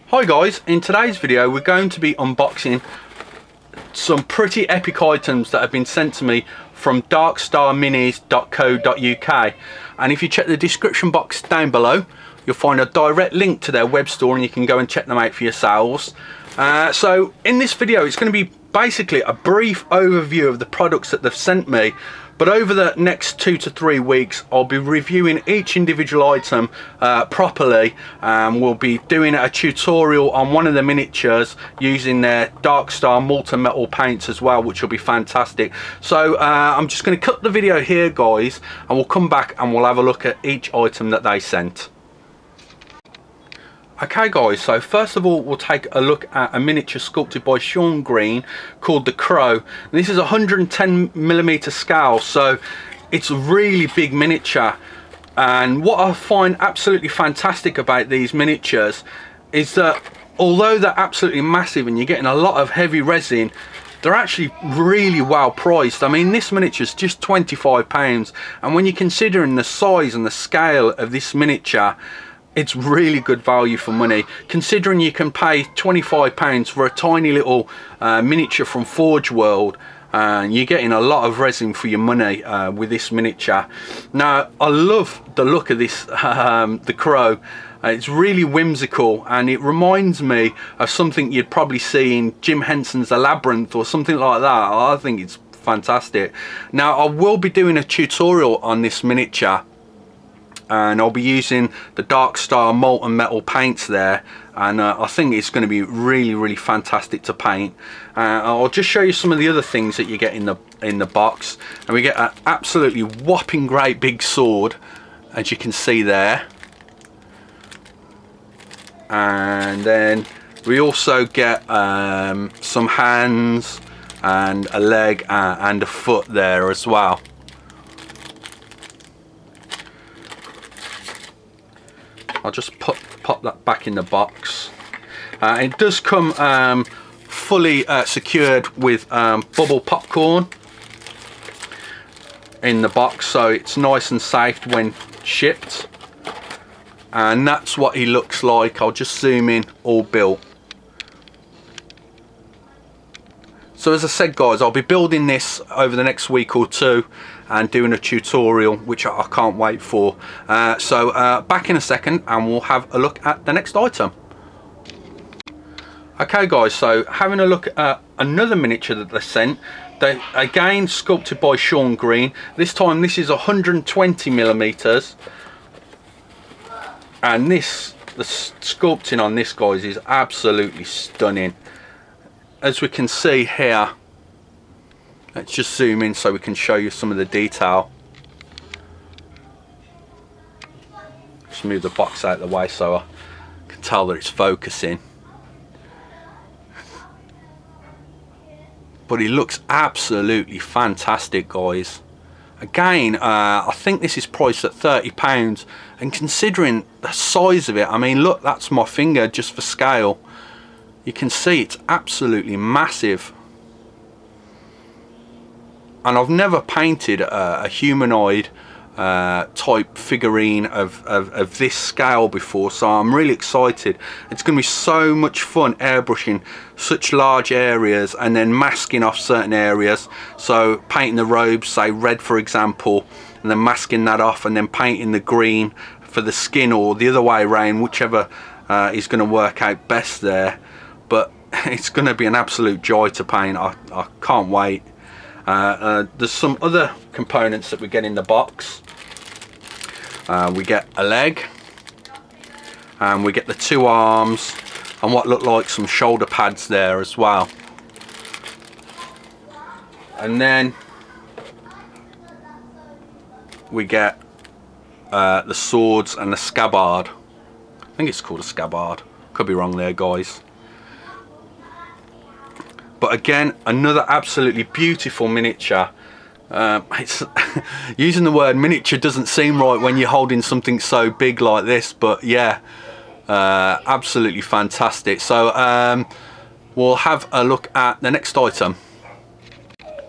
Hi guys, in today's video we're going to be unboxing some pretty epic items that have been sent to me from darkstarminis.co.uk, and if you check the description box down below you'll find a direct link to their web store and you can go and check them out for yourselves. So in this video it's going to be basically a brief overview of the products that they've sent me, but over the next 2 to 3 weeks I'll be reviewing each individual item properly, and we'll be doing a tutorial on one of the miniatures using their Darkstar Molten metal paints as well, which will be fantastic. So I'm just going to cut the video here guys, and we'll come back and we'll have a look at each item that they sent. Okay guys, so first of all we'll take a look at a miniature sculpted by Sean Green called the Crow. This is a 110mm scale, so it's a really big miniature, and what I find absolutely fantastic about these miniatures is that although they're absolutely massive and you're getting a lot of heavy resin, they're actually really well priced. I mean, this miniature is just £25, and when you're considering the size and the scale of this miniature, it's really good value for money, considering you can pay £25 for a tiny little miniature from Forge World, and you're getting a lot of resin for your money with this miniature. Now, I love the look of this, the Crow. It's really whimsical, and it reminds me of something you'd probably see in Jim Henson's The Labyrinth or something like that. I think it's fantastic. Now, I will be doing a tutorial on this miniature, and I'll be using the Darkstar Molten metal paints there, and I think it's going to be really fantastic to paint. I'll just show you some of the other things that you get in the box, and we get an absolutely whopping great big sword, as you can see there, and then we also get some hands and a leg and a foot there as well. I'll just pop that back in the box. It does come fully secured with bubble popcorn in the box, so it's nice and safe when shipped. And that's what he looks like. I'll just zoom in, all built. So as I said guys, I'll be building this over the next week or two and doing a tutorial, which I can't wait for. So back in a second and we'll have a look at the next item. Okay guys, so having a look at another miniature that they sent. They again sculpted by Sean Green. This time this is 120mm, and the sculpting on this guys is absolutely stunning. As we can see here, let's just zoom in so we can show you some of the detail. Just move the box out of the way so I can tell that it's focusing. But it looks absolutely fantastic guys. Again, I think this is priced at £30, and considering the size of it, I mean look, that's my finger just for scale. You can see it's absolutely massive. And I've never painted a humanoid type figurine of this scale before, so I'm really excited. It's going to be so much fun airbrushing such large areas and then masking off certain areas. So painting the robes, say red for example, and then masking that off, and then painting the green for the skin, or the other way around, whichever is going to work out best there. But it's going to be an absolute joy to paint. I can't wait. There's some other components that we get in the box. We get a leg, and we get the 2 arms and what look like some shoulder pads there as well. And then we get the swords and the scabbard. I think it's called a scabbard, could be wrong there guys. But again, another absolutely beautiful miniature. It's using the word miniature doesn't seem right when you're holding something so big like this, but yeah, absolutely fantastic. So we'll have a look at the next item.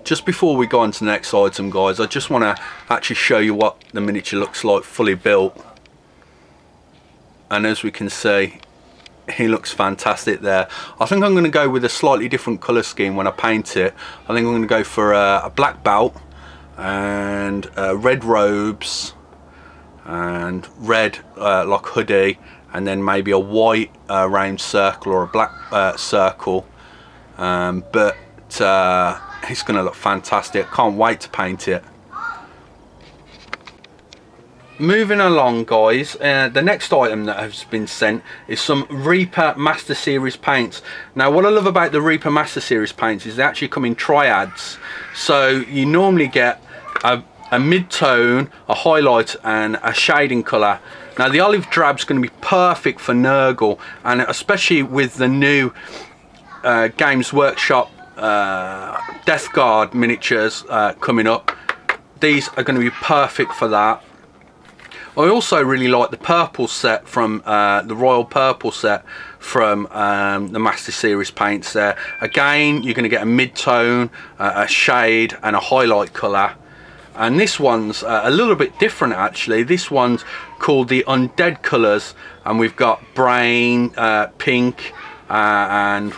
Just before we go on to the next item guys, I just want to actually show you what the miniature looks like fully built. And as we can see, he looks fantastic there. I think I'm going to go with a slightly different colour scheme when I paint it. I think I'm going to go for a black belt and red robes and red like hoodie, and then maybe a white round circle or a black circle. But it's going to look fantastic. Can't wait to paint it. Moving along, guys, the next item that has been sent is some Reaper Master Series paints. Now, what I love about the Reaper Master Series paints is they actually come in triads. So you normally get a mid-tone, a highlight and a shading colour. Now the olive drab's going to be perfect for Nurgle, and especially with the new Games Workshop Death Guard miniatures coming up. These are going to be perfect for that. I also really like the purple set from the Royal Purple set from the Master Series paints there. Again, you're going to get a mid-tone, a shade and a highlight colour. And this one's a little bit different actually. This one's called the Undead colours, and we've got brain, pink, and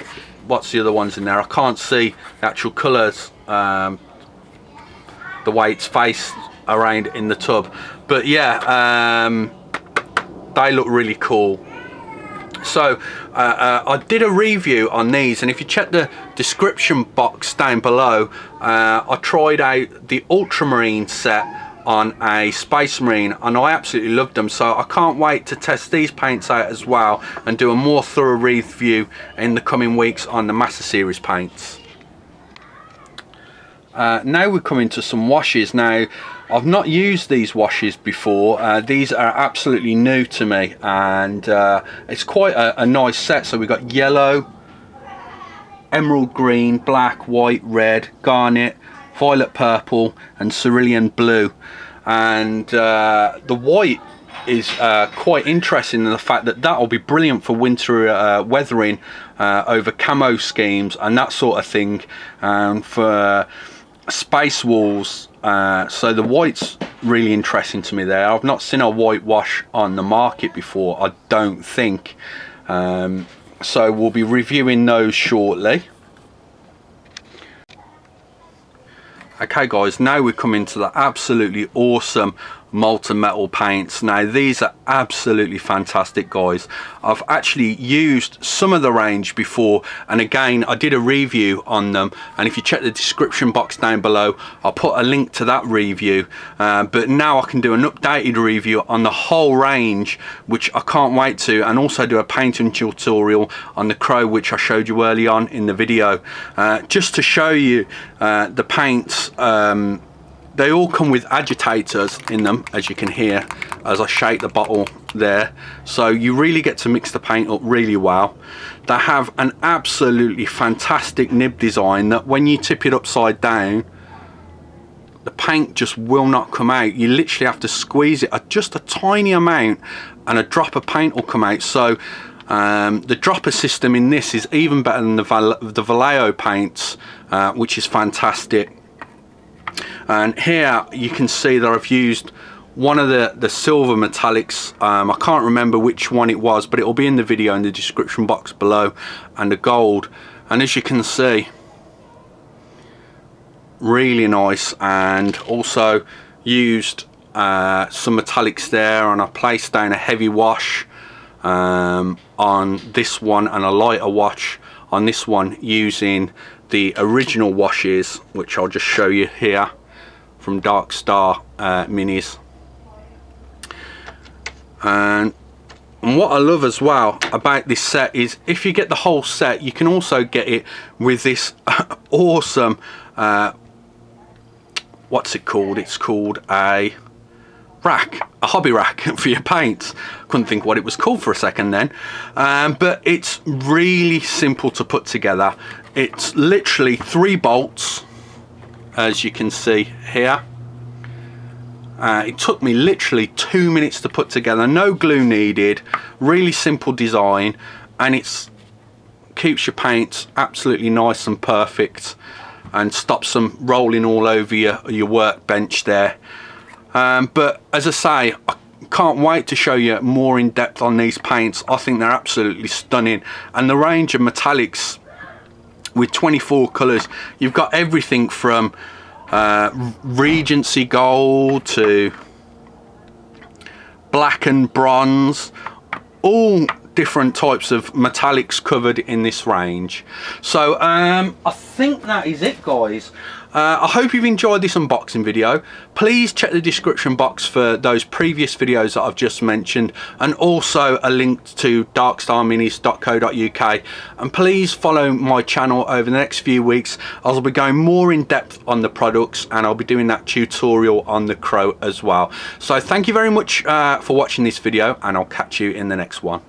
what's the other ones in there? I can't see the actual colours, the way it's faced around in the tub. But yeah, they look really cool. So I did a review on these, and if you check the description box down below, I tried out the Ultramarine set on a Space Marine and I absolutely loved them. So I can't wait to test these paints out as well and do a more thorough review in the coming weeks on the Master Series paints. Now we're coming to some washes. Now, I've not used these washes before. These are absolutely new to me, and it's quite a nice set. So we've got yellow, emerald green, black, white, red, garnet, violet purple and cerulean blue. And the white is quite interesting in the fact that that will be brilliant for winter weathering over camo schemes and that sort of thing, for space walls. So the white's really interesting to me there. I've not seen a white wash on the market before, I don't think. So we'll be reviewing those shortly. Okay guys, now we're coming to the absolutely awesome molten metal paints. Now these are absolutely fantastic, guys. I've actually used some of the range before, and again I did a review on them, and if you check the description box down below I'll put a link to that review. But now I can do an updated review on the whole range, which I can't wait to, and also do a painting tutorial on the Crow, which I showed you early on in the video, just to show you the paints. They all come with agitators in them, as you can hear as I shake the bottle there, so you really get to mix the paint up really well. They have an absolutely fantastic nib design that when you tip it upside down, the paint just will not come out. You literally have to squeeze it just a tiny amount and a drop of paint will come out. So the dropper system in this is even better than the Vallejo paints, which is fantastic. And here you can see that I've used one of the silver metallics. I can't remember which one it was, but it will be in the video in the description box below, and the gold. And as you can see, really nice. And also used some metallics there, and I placed down a heavy wash on this one and a lighter wash on this one using the original washes, which I'll just show you here from Darkstar minis. And what I love as well about this set is if you get the whole set, you can also get it with this awesome what's it called? It's called a rack, a hobby rack for your paints. Couldn't think what it was called for a second then. But it's really simple to put together. It's literally 3 bolts, as you can see here. It took me literally 2 minutes to put together, no glue needed, really simple design, and it keeps your paints absolutely nice and perfect and stops them rolling all over your workbench there. But as I say, I can't wait to show you more in depth on these paints. I think they're absolutely stunning, and the range of metallics with 24 colours, you've got everything from Regency gold to black and bronze, all different types of metallics covered in this range. So I think that is it, guys. I hope you've enjoyed this unboxing video. Please check the description box for those previous videos that I've just mentioned, and also a link to darkstarminis.co.uk, and please follow my channel over the next few weeks. I'll be going more in depth on the products, and I'll be doing that tutorial on the Crow as well. So thank you very much for watching this video, and I'll catch you in the next one.